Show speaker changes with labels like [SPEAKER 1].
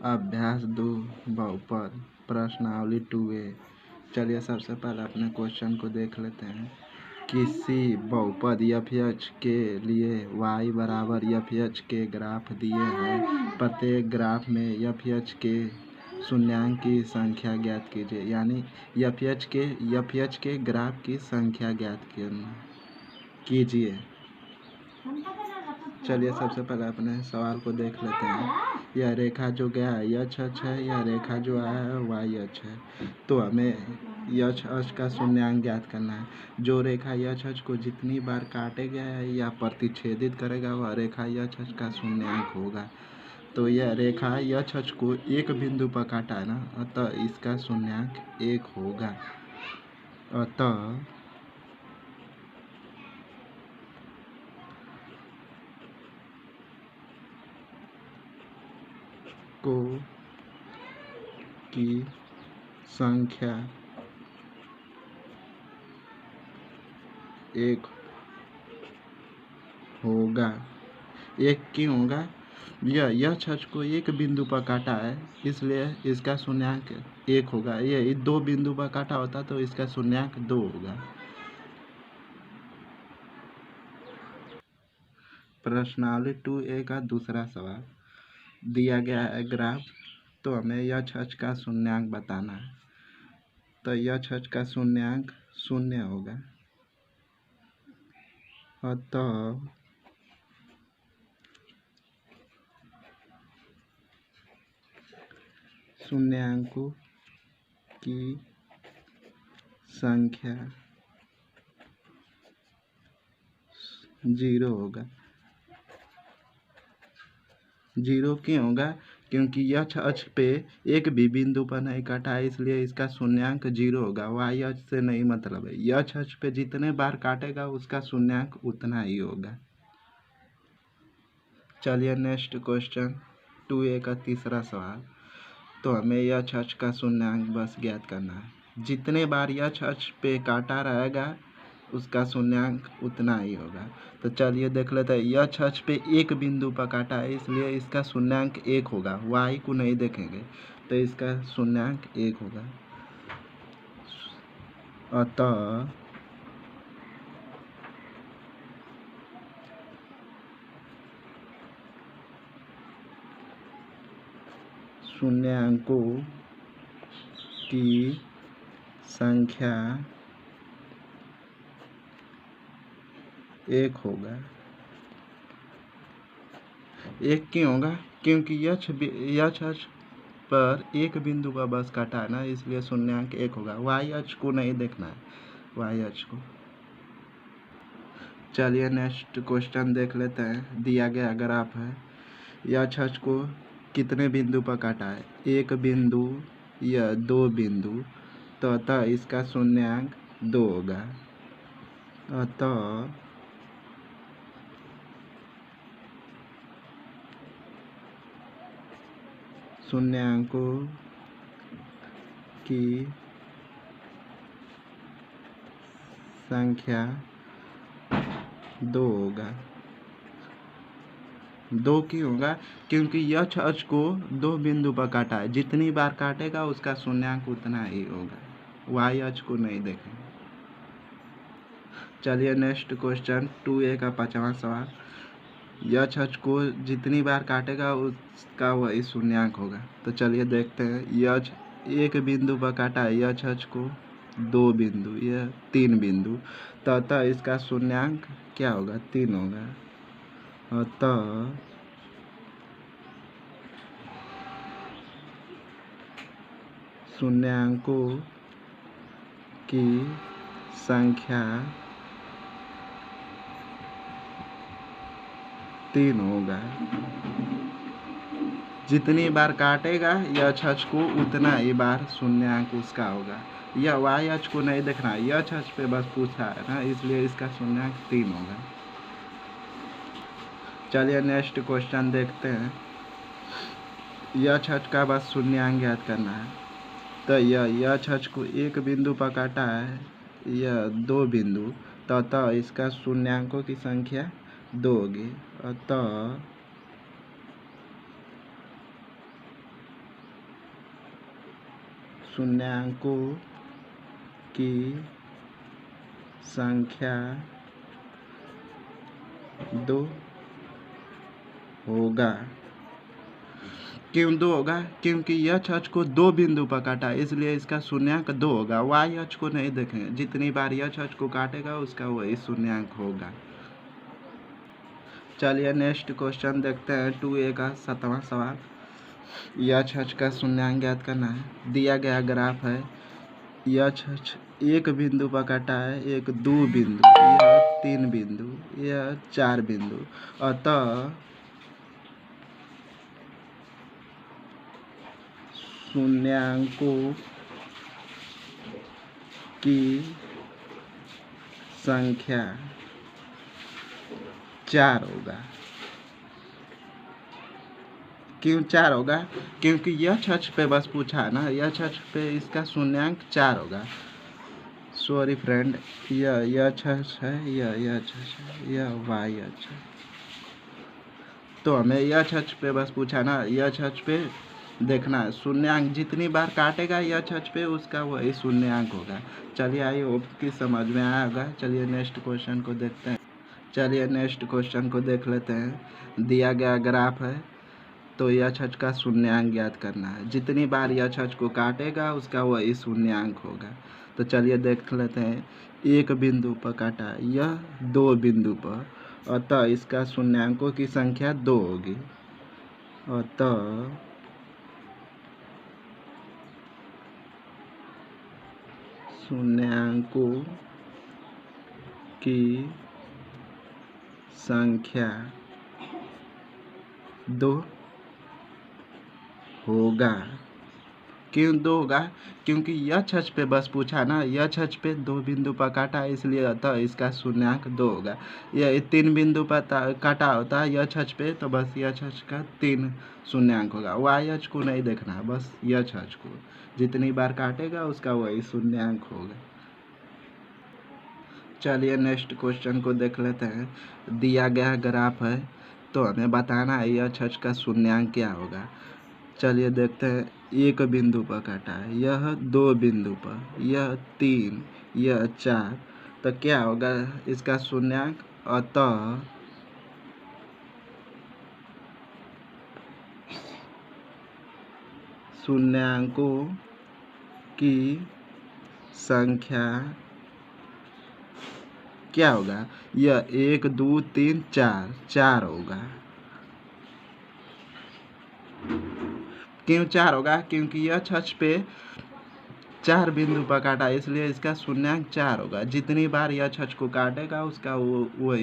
[SPEAKER 1] अभ्यास 2 बहुपद प्रश्नावली 2A। चलिए सबसे पहले अपने क्वेश्चन को देख लेते हैं। किसी बहुपद FH के लिए y बराबर FH के ग्राफ दिए हैं। प्रत्येक ग्राफ में FH के शून्यांक की संख्या ज्ञात कीजिए। यानी FH के ग्राफ की संख्या ज्ञात कीजिए। चलिए सबसे पहले अपने सवाल को देख लेते हैं। यह रेखा जो गया है यह अक्ष है, यह रेखा जो आया है y अक्ष है। तो हमें यह अक्ष का शून्यांक ज्ञात करना है। जो रेखा यह अक्ष को जितनी बार काटेगा या प्रतिच्छेदित करेगा वह रेखा यह अक्ष का शून्यांक होगा। तो यह रेखा यह अक्ष को एक बिंदु पर काटा है ना, अतः इसका शून्यांक 1 होगा। अतः को की संख्या 1 होगा। 1 क्यों होगा? यह अक्ष को एक बिंदु पर काटा है, इसलिए इसका शून्यांक 1 होगा। ये 2 बिंदु पर काटा होता तो इसका शून्यांक 2 होगा। प्रश्नावली 2A का दूसरा सवाल दिया गया है ग्राफ, तो हमें यह अक्ष का शून्यांक बताना है। तो यह अक्ष का शून्यांक 0 होगा। अतः शून्यांकों की संख्या 0 होगा। 0 क्यों होगा? क्योंकि यह अक्ष पे एक भी बिंदु पर नहीं काटा है, इसलिए इसका शून्यांक 0 होगा। y अक्ष से नहीं मतलब है। यह अक्ष पे जितने बार काटेगा उसका शून्यांक उतना ही होगा। चलिए नेक्स्ट क्वेश्चन 2A का तीसरा सवाल। तो हमें यह अक्ष का शून्यांक बस ज्ञात करना है। जितने बार यह अक्ष पे काटा रहेगा उसका शून्यांक उतना ही होगा। तो चलिए देख लेते हैं। यह अक्ष पे एक बिंदु पर काटा है, इसलिए इसका शून्यांक 1 होगा। y को नहीं देखेंगे, तो इसका शून्यांक 1 होगा। अतः शून्यांकों की संख्या 1 होगा। 1 क्यों होगा? क्योंकि यह अक्ष पर एक बिंदु पर बस काटा है ना, इसलिए शून्यांक 1 होगा। y अक्ष को नहीं देखना है, y अक्ष को। चलिए नेक्स्ट क्वेश्चन देख लेते हैं। दिया गया ग्राफ है। यह अक्ष को कितने बिंदु पर काटा है? 1 बिंदु या 2 बिंदु, तो अतः इसका शून्यांक 2 होगा। अतः शून्यांकों की संख्या 2 होगा। 2 क्यों होगा? क्योंकि यह अक्ष को 2 बिंदु पर काटा है। जितनी बार काटेगा उसका शून्यांक उतना ही होगा। y अक्ष को नहीं देखेंगे। चलिए नेक्स्ट क्वेश्चन 2A का 5वां सवाल। यह अक्ष को जितनी बार काटेगा उसका वही शून्यांक होगा। तो चलिए देखते हैं। यह एक बिंदु पर काटा है, यह अक्ष को 2 बिंदु, यह 3 बिंदु, तो अतः इसका शून्यांक क्या होगा? 3 होगा। अतः शून्यांकों की संख्या 3 होगा। जितनी बार काटेगा यह अक्ष को उतना ही बार शून्यांक उसका होगा। यह y अक्ष को नहीं देखना है, यह अक्ष पे बस पूछा है ना, इसलिए इसका शून्यांक 3 होगा। चलिए नेक्स्ट क्वेश्चन देखते हैं। यह अक्ष का बस शून्यांक ज्ञात करना है। तो यह अक्ष को एक बिंदु पर काटा है, यह 2 बिंदु, तो अतः इसका शून्यांकों की संख्या 2 होगी। अतः शून्यांकों की संख्या 2 होगा। क्यों 2 होगा? क्योंकि यह अक्ष को 2 बिंदु पर काटा इसलिए इसका शून्यांक 2 होगा। वाई अक्ष को नहीं देखेंगे, जितनी बार यह अक्ष को काटेगा उसका वही शून्यांक होगा। चलिए नेक्स्ट क्वेश्चन देखते हैं 2A का 7वां सवाल। यह अक्ष का शून्यांक ज्ञात करना है। दिया गया ग्राफ है, यह अक्ष एक बिंदु पर काटा है, एक 2 बिंदु, यह 3 बिंदु, यह 4 बिंदु। अतः शून्यांकों की संख्या 4 होगा। क्यों 4 होगा? क्योंकि यह अक्ष पे बस पूछा है ना, यह अक्ष पे इसका शून्यांक 4 होगा। सॉरी फ्रेंड, यह अक्ष है, यह अक्ष है, यह वाई अक्ष है। तो हमें यह अक्ष पे बस पूछा ना, यह अक्ष पे देखना है शून्यांक जितनी बार काटेगा यह अक्ष पे उसका वही शून्यांक होगा। चलिए आई होप कि समझ में आया होगा। चलिए नेक्स्ट क्वेश्चन को देखते हैं। चलिए नेक्स्ट क्वेश्चन को देख लेते हैं। दिया गया ग्राफ है, तो यह अक्ष का शून्यांक ज्ञात करना है। जितनी बार यह अक्ष को काटेगा उसका वही शून्यांक होगा। तो चलिए देख लेते हैं। एक बिंदु पर काटा, यह 2 बिंदु पर, अतः इसका शून्यांकों की संख्या 2 होगी। अतः शून्यांकों की संख्या 2 होगा। क्यों 2 होगा? क्योंकि यह अक्ष पे बस पूछा ना, यह अक्ष पे 2 बिंदु पर काटा है इसलिए अतः इसका शून्यांक 2 होगा। यह 3 बिंदु पर काटा होता है यह अक्ष पे, तो बस यह अक्ष का 3 शून्यांक होगा। वाई अक्ष को नहीं देखना है, बस यह अक्ष को जितनी बार काटेगा उसका वही शून्यांक होगा। चलिए नेक्स्ट क्वेश्चन को देख लेते हैं। दिया गया ग्राफ है, तो हमें बताना है यह अक्ष का शून्यांक क्या होगा। चलिए देखते हैं। एक बिंदु पर काटा है, यह 2 बिंदु पर, यह 3, यह 4, तो क्या होगा इसका शून्यांक? अतः शून्यांकों की संख्या क्या होगा? यह 1 2 3 4 होगा। क्यों 4 होगा? क्योंकि यह अक्ष पे 4 बिंदु पर काटा इसलिए इसका शून्यांक 4 होगा। जितनी बार यह अक्ष को काटेगा उसका वही